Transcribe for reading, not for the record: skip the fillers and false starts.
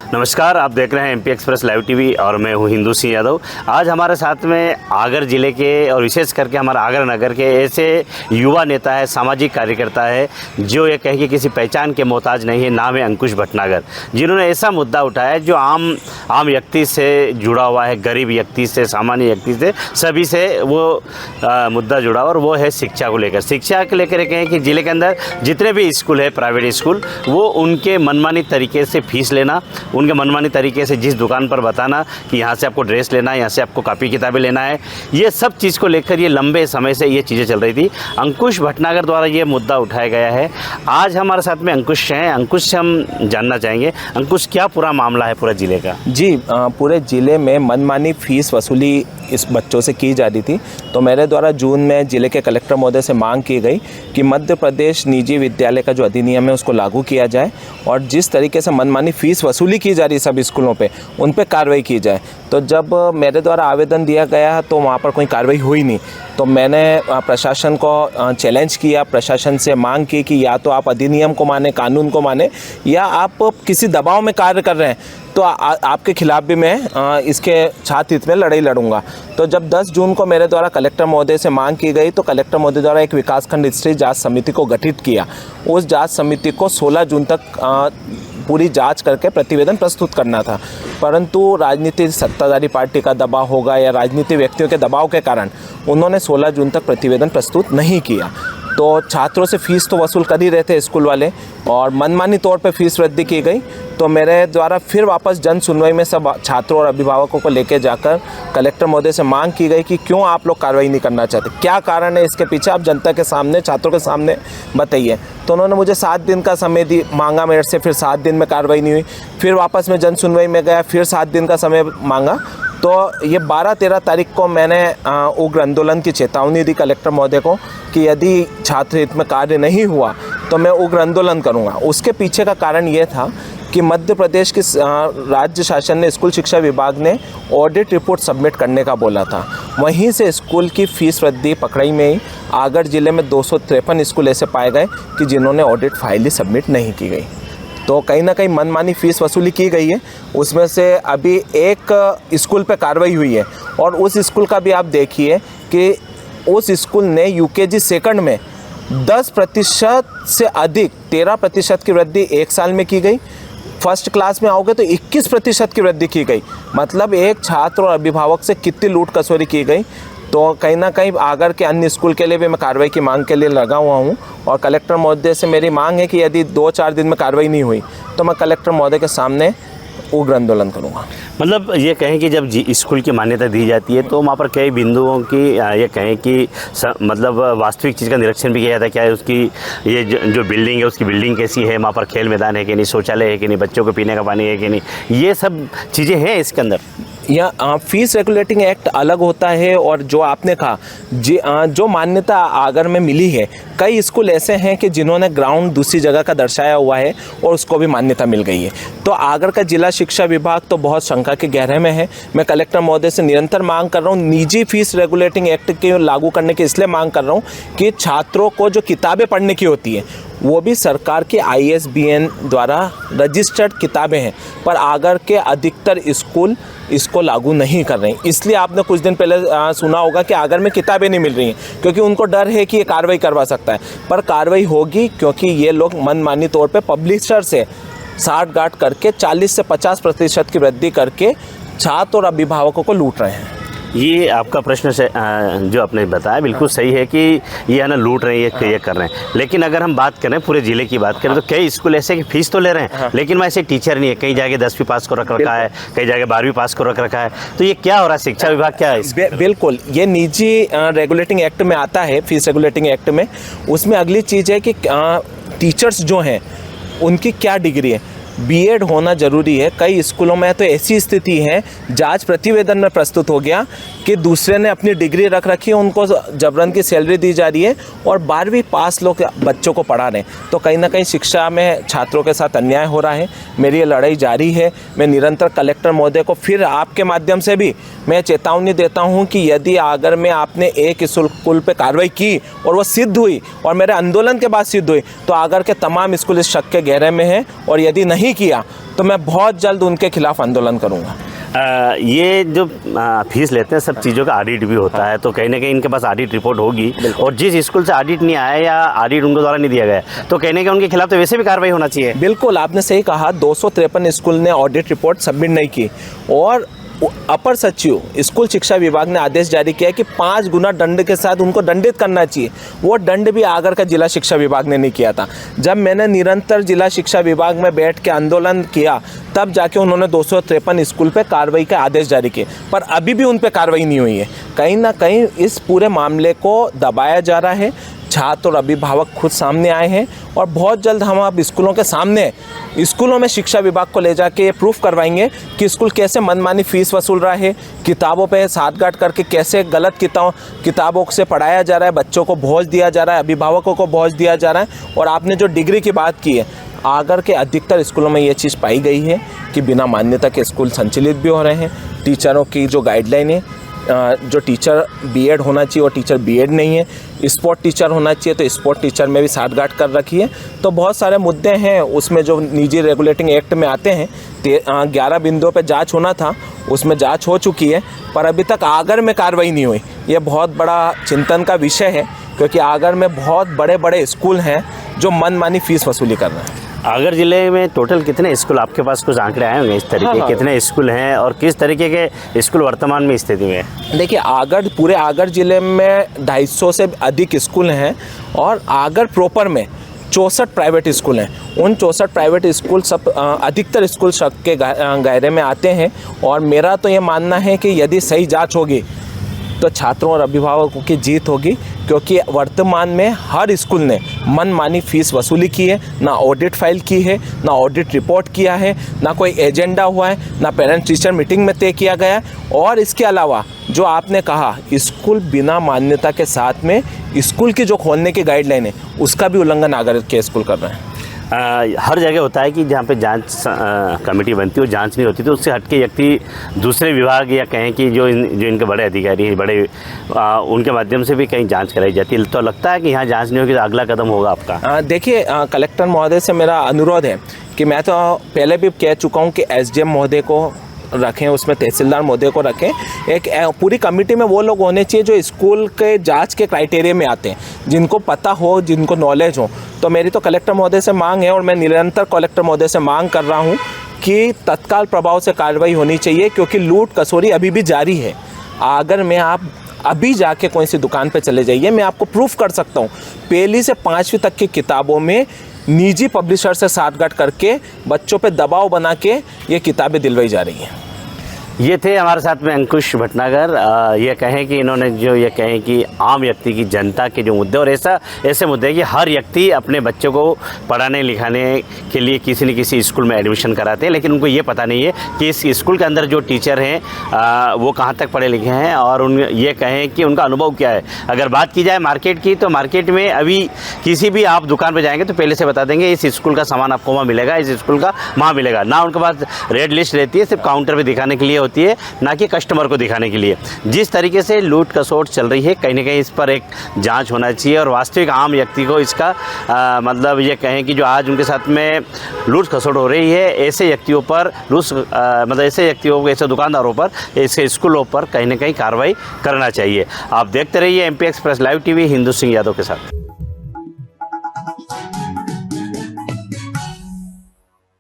नमस्कार, आप देख रहे हैं एमपी एक्सप्रेस लाइव टीवी और मैं हूं हिंदू सिंह यादव। आज हमारे साथ में आगर ज़िले के और विशेष करके हमारा आगर नगर के ऐसे युवा नेता है, सामाजिक कार्यकर्ता है जो ये कहे कि किसी पहचान के मोहताज नहीं है। नाम है अंकुश भटनागर, जिन्होंने ऐसा मुद्दा उठाया है जो आम व्यक्ति से जुड़ा हुआ है, गरीब व्यक्ति से, सामान्य व्यक्ति से, सभी से वो मुद्दा जुड़ा और वो है शिक्षा को लेकर। शिक्षा को लेकर कहें कि ज़िले के अंदर जितने भी स्कूल है, प्राइवेट स्कूल, वो उनके मनमानी तरीके से फीस लेना, उनके मनमानी तरीके से जिस दुकान पर बताना कि यहाँ से आपको ड्रेस लेना है, यहाँ से आपको कॉपी किताबें लेना है, ये सब चीज़ को लेकर ये लंबे समय से ये चीज़ें चल रही थी। अंकुश भटनागर द्वारा ये मुद्दा उठाया गया है। आज हमारे साथ में अंकुश हैं। अंकुश से हम जानना चाहेंगे, अंकुश क्या पूरा मामला है पूरा ज़िले का? जी, पूरे ज़िले में मनमानी फ़ीस वसूली इस बच्चों से की जा रही थी। तो मेरे द्वारा जून में ज़िले के कलेक्टर महोदय से मांग की गई कि मध्य प्रदेश निजी विद्यालय का जो अधिनियम है उसको लागू किया जाए और जिस तरीके से मनमानी फ़ीस वसूली की जा रही है सब स्कूलों पे, उन पे कार्रवाई की जाए। तो जब मेरे द्वारा आवेदन दिया गया तो वहाँ पर कोई कार्रवाई हुई नहीं। तो मैंने प्रशासन को चैलेंज किया, प्रशासन से मांग की कि या तो आप अधिनियम को माने, कानून को माने, या आप किसी दबाव में कार्य कर रहे हैं तो आपके खिलाफ भी मैं इसके छात्र हित में लड़ाई लड़ूंगा। तो जब 10 जून को मेरे द्वारा कलेक्टर महोदय से मांग की गई तो कलेक्टर महोदय द्वारा एक विकासखंड स्तरीय जांच समिति को गठित किया। उस जांच समिति को 16 जून तक पूरी जांच करके प्रतिवेदन प्रस्तुत करना था, परंतु राजनीतिक सत्ताधारी पार्टी का दबाव होगा या राजनीतिक व्यक्तियों के दबाव के कारण उन्होंने 16 जून तक प्रतिवेदन प्रस्तुत नहीं किया। तो छात्रों से फ़ीस तो वसूल कर ही रहे थे स्कूल वाले और मनमानी तौर पे फ़ीस वृद्धि की गई। तो मेरे द्वारा फिर वापस जन सुनवाई में सब छात्रों और अभिभावकों को लेकर जाकर कलेक्टर महोदय से मांग की गई कि क्यों आप लोग कार्रवाई नहीं करना चाहते, क्या कारण है इसके पीछे, आप जनता के सामने, छात्रों के सामने बताइए। तो उन्होंने मुझे 7 दिन का समय मांगा मेरे से, फिर 7 दिन में कार्रवाई नहीं हुई। फिर वापस मैं जन सुनवाई में गया, फिर 7 दिन का समय मांगा। तो ये 12-13 तारीख को मैंने उग्र आंदोलन की चेतावनी दी कलेक्टर महोदय को कि यदि छात्र हित में कार्य नहीं हुआ तो मैं उग्र आंदोलन करूंगा। उसके पीछे का कारण ये था कि मध्य प्रदेश की राज्य शासन ने स्कूल शिक्षा विभाग ने ऑडिट रिपोर्ट सबमिट करने का बोला था। वहीं से स्कूल की फ़ीस वृद्धि पकड़ाई में ही आगर ज़िले में 253 स्कूल ऐसे पाए गए कि जिन्होंने ऑडिट फाइल ही सबमिट नहीं की गई। तो कहीं ना कहीं मनमानी फ़ीस वसूली की गई है। उसमें से अभी एक स्कूल पे कार्रवाई हुई है और उस स्कूल का भी आप देखिए कि उस स्कूल ने यूकेजी सेकंड में 10% से अधिक 13% की वृद्धि एक साल में की गई। फर्स्ट क्लास में आओगे तो 21% की वृद्धि की गई। मतलब एक छात्र और अभिभावक से कितनी लूट खसोरी की गई। तो कहीं ना कहीं आगर के अन्य स्कूल के लिए भी मैं कार्रवाई की मांग के लिए लगा हुआ हूँ और कलेक्टर महोदय से मेरी मांग है कि यदि 2-4 दिन में कार्रवाई नहीं हुई तो मैं कलेक्टर महोदय के सामने उग्र आंदोलन करूँगा। मतलब ये कहें कि जब स्कूल की मान्यता दी जाती है तो वहाँ पर कई बिंदुओं की ये कहें कि मतलब वास्तविक चीज़ का निरीक्षण भी किया जाता है। क्या है उसकी ये जो बिल्डिंग है उसकी बिल्डिंग कैसी है, वहाँ पर खेल मैदान है कि नहीं, शौचालय है कि नहीं, बच्चों को पीने का पानी है कि नहीं, ये सब चीज़ें हैं इसके अंदर। या फीस रेगुलेटिंग एक्ट अलग होता है और जो आपने कहा जो मान्यता आगर में मिली है, कई स्कूल ऐसे हैं कि जिन्होंने ग्राउंड दूसरी जगह का दर्शाया हुआ है और उसको भी मान्यता मिल गई है। तो आगर का जिला शिक्षा विभाग तो बहुत शंका के गहरे में है। मैं कलेक्टर महोदय से निरंतर मांग कर रहा हूँ, निजी फीस रेगुलेटिंग एक्ट के लागू करने की इसलिए मांग कर रहा हूँ कि छात्रों को जो किताबें पढ़ने की होती है वो भी सरकार के ISBN द्वारा रजिस्टर्ड किताबें हैं, पर आगर के अधिकतर स्कूल इसको लागू नहीं कर रहे हैं। इसलिए आपने कुछ दिन पहले सुना होगा कि आगर में किताबें नहीं मिल रही हैं क्योंकि उनको डर है कि ये कार्रवाई करवा सकता है। पर कार्रवाई होगी क्योंकि ये लोग मनमानी तौर पे पब्लिशर से साठ-गांठ करके 40 से 50% की वृद्धि करके छात्र और अभिभावकों को लूट रहे हैं। ये आपका प्रश्न से जो आपने बताया बिल्कुल सही है कि ये है ना लूट रहे हैं, ये कर रहे हैं। लेकिन अगर हम बात करें पूरे ज़िले की बात करें तो कई स्कूल ऐसे कि फ़ीस तो ले रहे हैं लेकिन वहाँ ऐसे टीचर नहीं है। कई जगह 10वीं पास को रख रखा है, कई जगह 12वीं पास को रख रखा है। तो ये क्या हो रहा है, शिक्षा विभाग क्या है? बिल्कुल, ये निजी रेगुलेटिंग एक्ट में आता है, फीस रेगुलेटिंग एक्ट में। उसमें अगली चीज़ है कि टीचर्स जो हैं उनकी क्या डिग्री है, B.Ed होना ज़रूरी है। कई स्कूलों में तो ऐसी स्थिति है, जांच प्रतिवेदन में प्रस्तुत हो गया कि दूसरे ने अपनी डिग्री रख रखी है, उनको जबरन की सैलरी दी जा रही है और 12वीं पास लोग बच्चों को पढ़ा रहे हैं। तो कहीं ना कहीं शिक्षा में छात्रों के साथ अन्याय हो रहा है। मेरी ये लड़ाई जारी है। मैं निरंतर कलेक्टर महोदय को फिर आपके माध्यम से भी मैं चेतावनी देता हूं कि यदि अगर मैं आपने एक स्कूल पे कार्रवाई की और वो सिद्ध हुई और मेरे आंदोलन के बाद सिद्ध हुई तो आगर के तमाम स्कूल इस शक के घेरे में हैं और यदि नहीं नहीं किया तो मैं बहुत जल्द उनके खिलाफ आंदोलन करूँगा। ये जो फीस लेते हैं सब चीज़ों का ऑडिट भी होता है, तो कहीं ना कहीं इनके पास ऑडिट रिपोर्ट होगी, और जिस स्कूल से ऑडिट नहीं आया या ऑडिट उनके द्वारा नहीं दिया गया तो कहीं ना कहीं उनके खिलाफ तो वैसे भी कार्रवाई होना चाहिए। बिल्कुल, आपने सही कहा। 253 स्कूल ने ऑडिट रिपोर्ट सबमिट नहीं की, और अपर सचिव स्कूल शिक्षा विभाग ने आदेश जारी किया कि 5 गुना दंड के साथ उनको दंडित करना चाहिए। वो दंड भी आगर का जिला शिक्षा विभाग ने नहीं किया था। जब मैंने निरंतर जिला शिक्षा विभाग में बैठ के आंदोलन किया तब जाके उन्होंने 253 स्कूल पे कार्रवाई का आदेश जारी किए, पर अभी भी उन पे कार्रवाई नहीं हुई है। कहीं ना कहीं इस पूरे मामले को दबाया जा रहा है। छात्र और अभिभावक खुद सामने आए हैं, और बहुत जल्द हम अब स्कूलों के सामने, स्कूलों में शिक्षा विभाग को ले जाके ये प्रूफ करवाएंगे कि स्कूल कैसे मनमानी फ़ीस वसूल रहा है, किताबों पे साठगांठ करके कैसे गलत किताबों से पढ़ाया जा रहा है, बच्चों को बोझ दिया जा रहा है, अभिभावकों को बोझ दिया जा रहा है। और आपने जो डिग्री की बात की है, आगर के अधिकतर स्कूलों में ये चीज़ पाई गई है कि बिना मान्यता के स्कूल संचालित भी हो रहे हैं। टीचरों की जो गाइडलाइन है, जो टीचर बीएड होना चाहिए वो टीचर बीएड नहीं है, स्पोर्ट टीचर होना चाहिए तो स्पोर्ट टीचर में भी साठगांठ कर रखी है। तो बहुत सारे मुद्दे हैं उसमें जो निजी रेगुलेटिंग एक्ट में आते हैं। 11 बिंदुओं पे जांच होना था, उसमें जांच हो चुकी है, पर अभी तक आगर में कार्रवाई नहीं हुई। ये बहुत बड़ा चिंतन का विषय है, क्योंकि आगर में बहुत बड़े बड़े स्कूल हैं जो मनमानी फ़ीस वसूली कर रहे हैं। आगर जिले में टोटल कितने स्कूल, आपके पास कुछ आंकड़े आए होंगे इस तरीके? कितने स्कूल हैं और किस तरीके के स्कूल वर्तमान में स्थिति में है? देखिए, पूरे आगर जिले में 250 से अधिक स्कूल हैं, और आगर प्रॉपर में 64 प्राइवेट स्कूल हैं। उन 64 प्राइवेट स्कूल सब अधिकतर स्कूल शक के दायरे में आते हैं। और मेरा तो ये मानना है कि यदि सही जांच होगी तो छात्रों और अभिभावकों की जीत होगी, क्योंकि वर्तमान में हर स्कूल ने मनमानी फ़ीस वसूली की है, ना ऑडिट फाइल की है, ना ऑडिट रिपोर्ट किया है, ना कोई एजेंडा हुआ है, ना पेरेंट्स टीचर मीटिंग में तय किया गया है। और इसके अलावा जो आपने कहा, स्कूल बिना मान्यता के साथ में स्कूल की जो खोलने की गाइडलाइन है उसका भी उल्लंघन आगर के स्कूल कर रहे हैं। हर जगह होता है कि जहाँ पे जांच कमेटी बनती है वो जांच नहीं होती, तो उससे हटके व्यक्ति दूसरे विभाग या कहें कि जो इनके बड़े अधिकारी हैं, उनके माध्यम से भी कहीं जांच कराई जाती है। तो लगता है कि यहाँ जांच नहीं होगी तो अगला कदम होगा आपका? देखिए, कलेक्टर महोदय से मेरा अनुरोध है कि मैं तो पहले भी कह चुका हूँ कि एसडीएम महोदय को रखें, उसमें तहसीलदार महोदय को रखें। एक पूरी कमेटी में वो लोग होने चाहिए जो स्कूल के जांच के क्राइटेरिया में आते हैं, जिनको पता हो, जिनको नॉलेज हो। तो मेरी तो कलेक्टर महोदय से मांग है, और मैं निरंतर कलेक्टर महोदय से मांग कर रहा हूँ कि तत्काल प्रभाव से कार्रवाई होनी चाहिए, क्योंकि लूट कसौरी अभी भी जारी है। अगर मैं आप अभी जाके कोई सी दुकान पे चले जाइए, मैं आपको प्रूफ कर सकता हूँ, पहली से 5वीं तक की किताबों में निजी पब्लिशर से साठगांठ करके बच्चों पे दबाव बना के ये किताबें दिलवाई जा रही हैं। ये थे हमारे साथ में अंकुश भटनागर। ये कहें कि इन्होंने जो ये कहें कि आम व्यक्ति की, जनता के जो मुद्दे, और ऐसे मुद्दे हैं कि हर व्यक्ति अपने बच्चों को पढ़ाने लिखाने के लिए किसी न किसी स्कूल में एडमिशन कराते हैं, लेकिन उनको ये पता नहीं है कि इस स्कूल के अंदर जो टीचर हैं वो कहाँ तक पढ़े लिखे हैं, और ये कहें कि उनका अनुभव क्या है। अगर बात की जाए मार्केट की, तो मार्केट में अभी किसी भी आप दुकान पर जाएंगे तो पहले से बता देंगे इस स्कूल का सामान आपको वहाँ मिलेगा, इस स्कूल का वहाँ मिलेगा। ना उनके पास रेड लिस्ट रहती है, सिर्फ काउंटर पर दिखाने के लिए होती है, ना कि कस्टमर को दिखाने के लिए। जिस तरीके से लूट खसोट चल रही है, कहीं ना कहीं इस पर एक जांच होना चाहिए, और वास्तविक आम व्यक्ति को इसका मतलब ये कहें कि जो आज उनके साथ में लूट खसोट हो रही है, ऐसे व्यक्तियों पर मतलब ऐसे व्यक्तियों को, ऐसे दुकानदारों पर, ऐसे स्कूलों पर कहीं ना कहीं कार्रवाई करना चाहिए। आप देखते रहिए MP express live TV, Hindu Singh Yadav के साथ।